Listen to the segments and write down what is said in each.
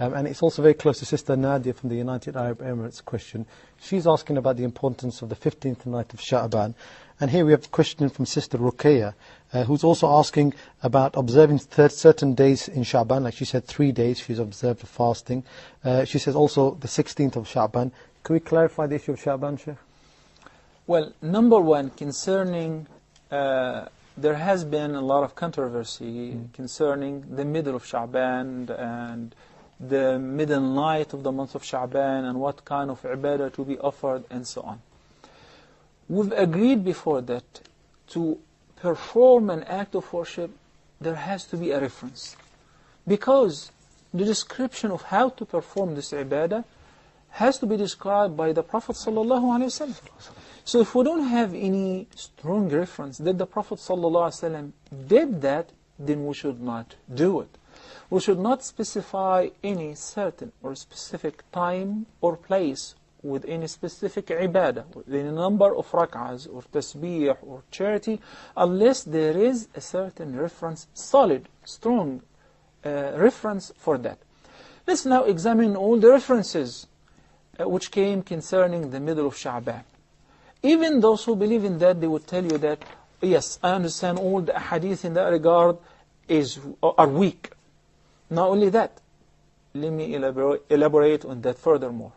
And it's also very close to Sister Nadia from the United Arab Emirates question. She's asking about the importance of the 15th night of Sha'ban. And here we have a question from Sister Ruqayya, who's also asking about observing certain days in Sha'ban. Like she said, 3 days she's observed fasting. She says also the 16th of Sha'ban. Can we clarify the issue of Sha'ban, Sheikh? Well, number one, concerning, there has been a lot of controversy concerning the middle of Sha'ban and the middle night of the month of Sha'ban and what kind of ibadah to be offered and so on. We've agreed before that to perform an act of worship, there has to be a reference. Because the description of how to perform this ibadah has to be described by the Prophet ﷺ. So if we don't have any strong reference that the Prophet ﷺ did that, then we should not do it. We should not specify any certain or specific time or place with any specific ibadah, with any number of rak'ahs or tasbih or charity, unless there is a certain reference, solid, strong reference for that. Let's now examine all the references which came concerning the middle of Sha'ban. Even those who believe in that, they would tell you that, yes, I understand all the hadith in that regard are weak. Not only that, let me elaborate on that furthermore.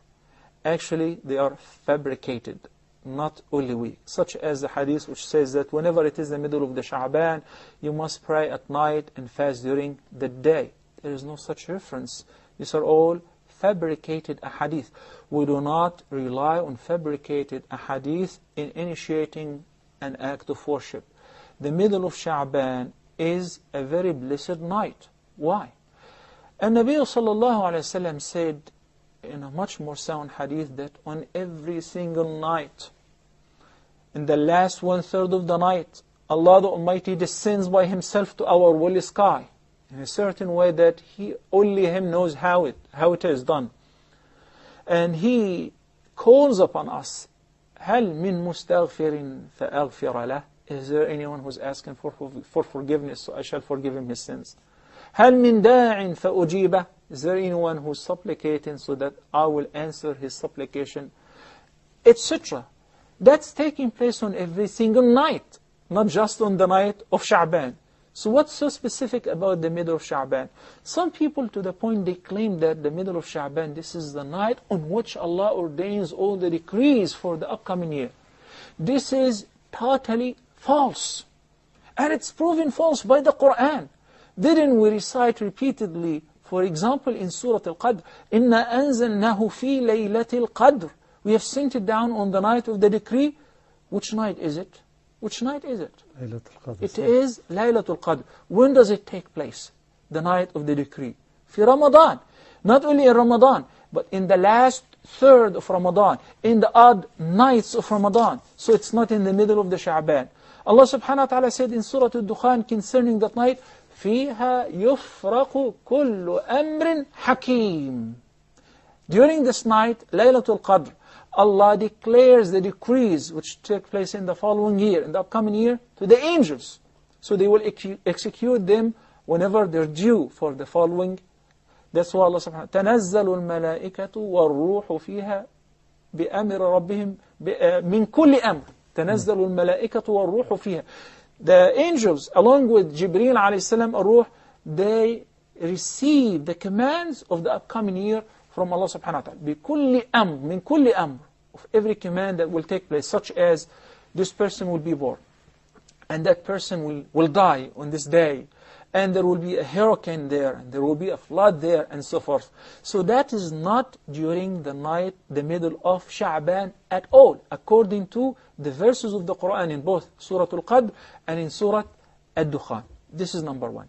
Actually, they are fabricated, not only weak. Such as the hadith which says that whenever it is the middle of the Sha'ban, you must pray at night and fast during the day. There is no such reference. These are all fabricated ahadith. We do not rely on fabricated ahadith in initiating an act of worship. The middle of Sha'ban is a very blessed night. Why? And Nabi sallallahu alayhi wa sallam said in a much more sound hadith that on every single night, in the last 1/3 of the night, Allah the Almighty descends by Himself to our will sky in a certain way that only Him knows how it is done. And He calls upon us, هَلْ مِن مُسْتَغْفِرٍ فَأَغْفِرَ لَهُ. Is there anyone who's asking for forgiveness, so I shall forgive him his sins? هَلْ مِن دَاعٍ فَأُجِيبَهُ. Is there anyone who's supplicating so that I will answer his supplication? Etc. That's taking place on every single night, not just on the night of Sha'ban. So what's so specific about the middle of Sha'ban? Some people to the point they claim that the middle of Sha'ban, this is the night on which Allah ordains all the decrees for the upcoming year. This is totally false. And it's proven false by the Qur'an. Didn't we recite repeatedly, for example, in Surah Al-Qadr, إِنَّا أَنزَلْنَاهُ فِي لَيْلَةِ الْقَدْرِ. We have sent it down on the night of the decree. Which night is it? Which night is it? It is Laylatul Qadr. When does it take place? The night of the decree. في Ramadan. Not only in Ramadan, but in the last 1/3 of Ramadan, in the odd nights of Ramadan. So it's not in the middle of the Sha'ban. Allah subhanahu wa ta'ala said in Surah Al-Dukhan concerning that night, فِيهَا يُفْرَقُ كُلُّ أَمْرٍ حَكِيمٍ. During this night, Laylatul Qadr, Allah declares the decrees which take place in the following year, in the upcoming year, to the angels. So they will execute them whenever they're due for the following. That's why Allah subhanahu wa ta'ala, تَنَزَّلُ الْمَلَائِكَةُ وَالرُّوحُ فِيهَا بِأَمْرِ رَبِّهِمْ مِنْ كُلِّ أَمْرٍ. تَنَزَّلُ الْمَلَائِكَةُ وَالرُّوحُ فِيهَا. The angels, along with Jibreel alayhi salam, ar-Ruh, they receive the commands of the upcoming year from Allah subhanahu wa ta'ala. بِكُلِّ أَمْرٍ مِنْ كُلِّ أَمْرٍ. Of every command that will take place, such as this person will be born, and that person will die on this day, and there will be a hurricane there, and there will be a flood there, and so forth. So that is not during the night, the middle of Sha'ban at all, according to the verses of the Qur'an in both Surah Al-Qadr and in Surah Al-Dukhan. This is number one.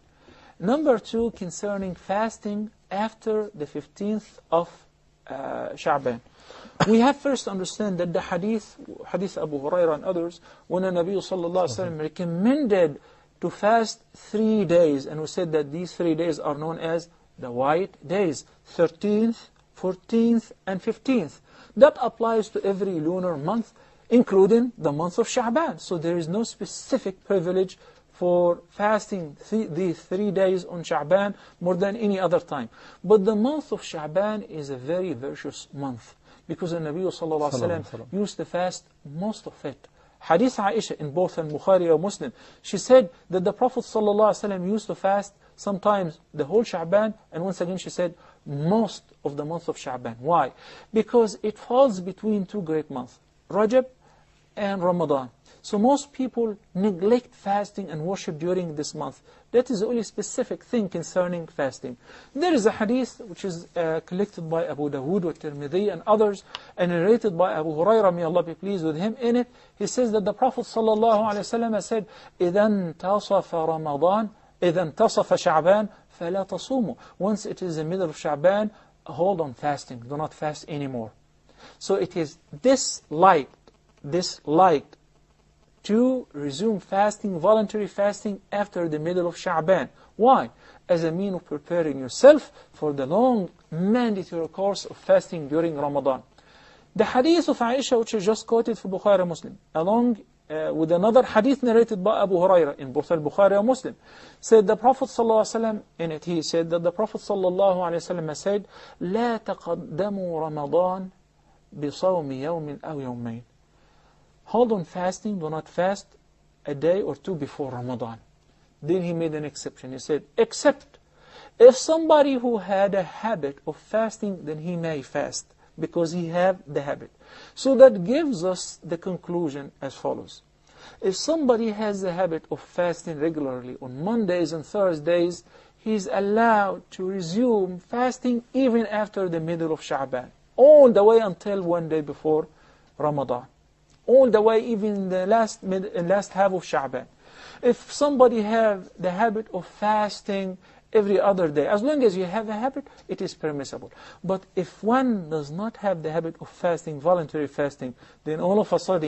Number two, concerning fasting after the 15th of Sha'ban. We have first to understand that the hadith Abu Hurairah and others, when the Nabi sallallahu alaihi wasallam recommended to fast 3 days, and we said that these 3 days are known as the white days, 13th, 14th, and 15th. That applies to every lunar month, including the month of Sha'ban. So there is no specific privilege for fasting the 3 days on Sha'ban more than any other time. But the month of Sha'ban is a very virtuous month, because the Nabi sallallahu alaihi wasallam used to fast most of it. Hadith Aisha in both Bukhari or Muslim, she said that the Prophet sallallahu alaihi wasallam used to fast sometimes the whole Sha'ban, and once again she said most of the month of Sha'ban. Why? Because it falls between two great months, Rajab and Ramadan. So most people neglect fasting and worship during this month. That is the only specific thing concerning fasting. There is a hadith which is collected by Abu Dawood, Tirmidhi and others, and narrated by Abu Hurairah, may Allah be pleased with him. In it, he says that the Prophet ﷺ said, إِذَا انْتَصَفَ رَمَضَانَ إِذَا انْتَصَفَ شَعْبَانَ فَلَا تَصُومُوا. Once it is the middle of Sha'ban, hold on fasting. Do not fast anymore. So it is disliked to resume fasting, voluntary fasting, after the middle of Sha'ban. Why? As a means of preparing yourself for the long mandatory course of fasting during Ramadan. The hadith of Aisha, which is just quoted for Bukhari Muslim, along with another hadith narrated by Abu Hurairah in both Bukhari and Muslim, said the Prophet ﷺ, in it he said that the Prophet ﷺ said, لا تقدموا رمضان بصوم يوم أو يومين. Hold on fasting, do not fast a day or two before Ramadan. Then he made an exception. He said, except if somebody who had a habit of fasting, then he may fast, because he have the habit. So that gives us the conclusion as follows. If somebody has the habit of fasting regularly on Mondays and Thursdays, he is allowed to resume fasting even after the middle of Sha'ban, all the way until one day before Ramadan, all the way even the last half of Sha'ban. If somebody have the habit of fasting every other day, as long as you have a habit, it is permissible. But if one does not have the habit of fasting, voluntary fasting, then all of a sudden